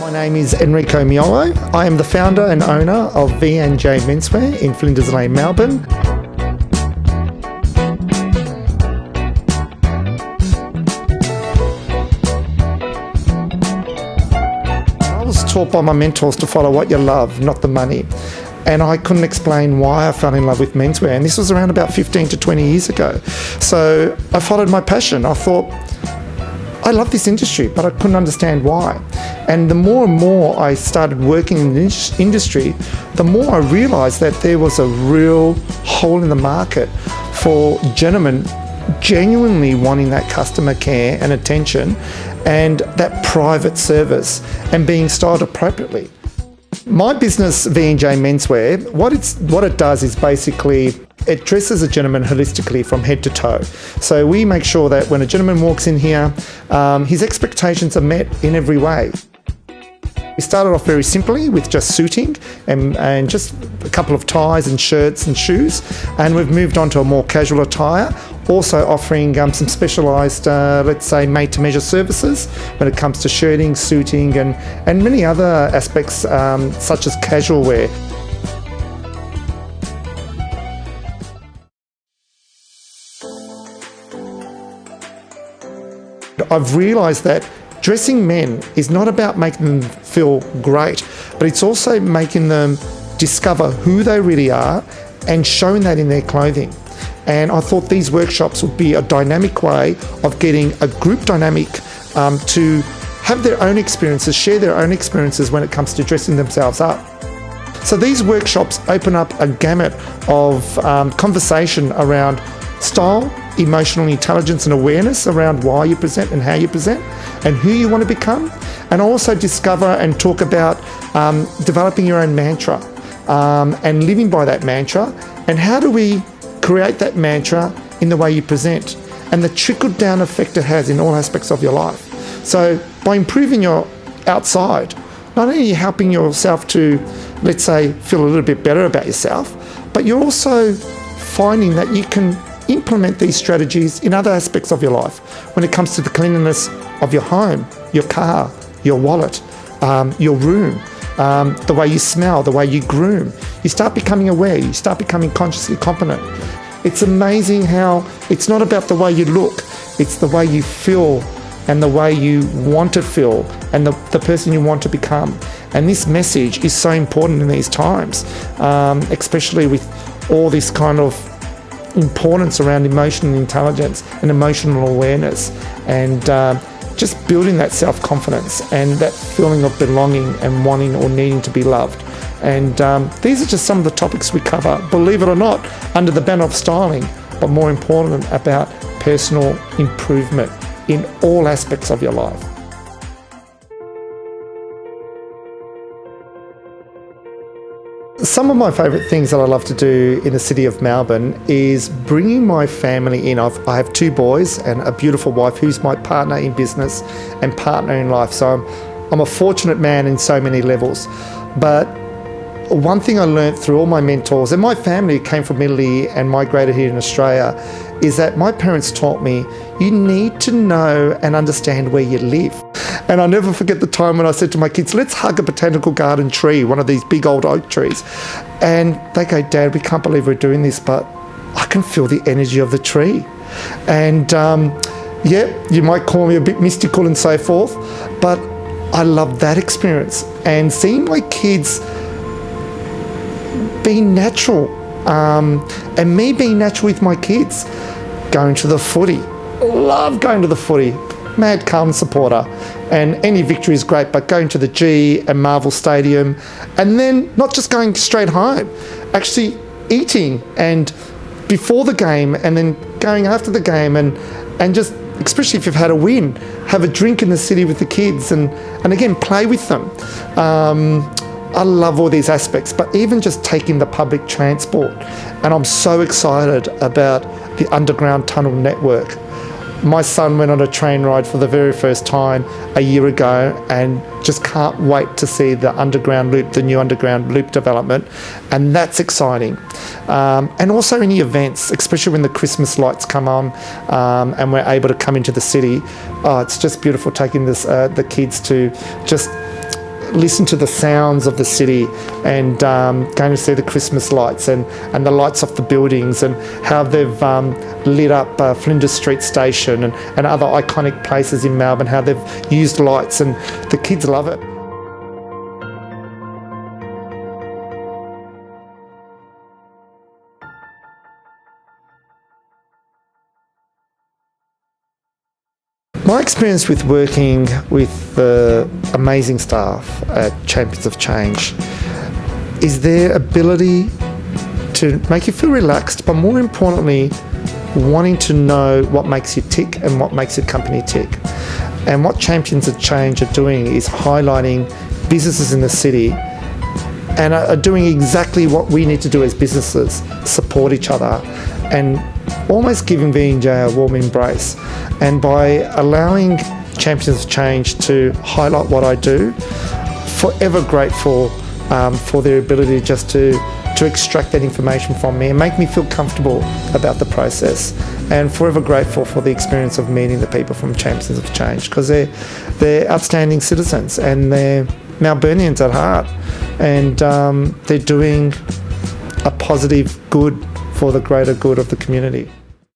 My name is Enrico Miolo. I am the founder and owner of V&J Menswear in Flinders Lane, Melbourne. I was taught by my mentors to follow what you love, not the money. And I couldn't explain why I fell in love with menswear. And this was around about 15 to 20 years ago. So I followed my passion. I thought, I love this industry, but I couldn't understand why. And the more and more I started working in the industry, the more I realized that there was a real hole in the market for gentlemen genuinely wanting that customer care and attention and that private service and being styled appropriately. My business, V&J Menswear, what it does is basically it dresses a gentleman holistically from head to toe. So we make sure that when a gentleman walks in here, his expectations are met in every way. We started off very simply with just suiting and just a couple of ties and shirts and shoes, and we've moved on to a more casual attire, also offering some specialised, let's say, made-to-measure services when it comes to shirting, suiting and many other aspects such as casual wear. I've realised that dressing men is not about making them feel great, but it's also making them discover who they really are and showing that in their clothing. And I thought these workshops would be a dynamic way of getting a group dynamic to have their own experiences, share their own experiences when it comes to dressing themselves up. So these workshops open up a gamut of conversation around style, emotional intelligence and awareness around why you present and how you present and who you want to become, and also discover and talk about developing your own mantra and living by that mantra, and how do we create that mantra in the way you present and the trickle-down effect it has in all aspects of your life. So by improving your outside, not only are you helping yourself to, let's say, feel a little bit better about yourself, but you're also finding that you can implement these strategies in other aspects of your life when it comes to the cleanliness of your home, your car, your wallet, your room, the way you smell, the way you groom. You start becoming aware, you start becoming consciously competent. It's amazing how it's not about the way you look, it's the way you feel and the way you want to feel and the person you want to become. And this message is so important in these times, especially with all this kind of importance around emotional intelligence and emotional awareness, and just building that self-confidence and that feeling of belonging and wanting or needing to be loved. And these are just some of the topics we cover, believe it or not, under the banner of styling, but more important about personal improvement in all aspects of your life. Some of my favourite things that I love to do in the city of Melbourne is bringing my family in. I have two boys and a beautiful wife who's my partner in business and partner in life. So I'm a fortunate man in so many levels. But one thing I learned through all my mentors, and my family came from Italy and migrated here in Australia, is that my parents taught me you need to know and understand where you live. And I'll never forget the time when I said to my kids, let's hug a botanical garden tree, one of these big old oak trees. And they go, Dad, we can't believe we're doing this, but I can feel the energy of the tree. And yeah, you might call me a bit mystical and so forth, but I love that experience. And seeing my kids being natural, and me being natural with my kids, going to the footy. Love going to the footy. Mad Carlton supporter, and any victory is great, but going to the G and Marvel Stadium, and then not just going straight home, actually eating and before the game and then going after the game, and just, especially if you've had a win, have a drink in the city with the kids and again play with them. I love all these aspects, but even just taking the public transport, and I'm so excited about the underground tunnel network. My son went on a train ride for the very first time a year ago and just can't wait to see the underground loop, the new underground loop development, and that's exciting. And also any events, especially when the Christmas lights come on and we're able to come into the city. Oh, it's just beautiful taking the kids to just listen to the sounds of the city and going to see the Christmas lights and the lights off the buildings and how they've lit up Flinders Street Station and other iconic places in Melbourne, how they've used lights, and the kids love it. My experience with working with the amazing staff at Champions of Change is their ability to make you feel relaxed, but more importantly, wanting to know what makes you tick and what makes your company tick. And what Champions of Change are doing is highlighting businesses in the city and are doing exactly what we need to do as businesses, support each other and almost giving V&J a warm embrace. And by allowing Champions of Change to highlight what I do, forever grateful for their ability just to extract that information from me and make me feel comfortable about the process, and forever grateful for the experience of meeting the people from Champions of Change, because they're outstanding citizens and they're Melburnians at heart, and they're doing a positive good for the greater good of the community.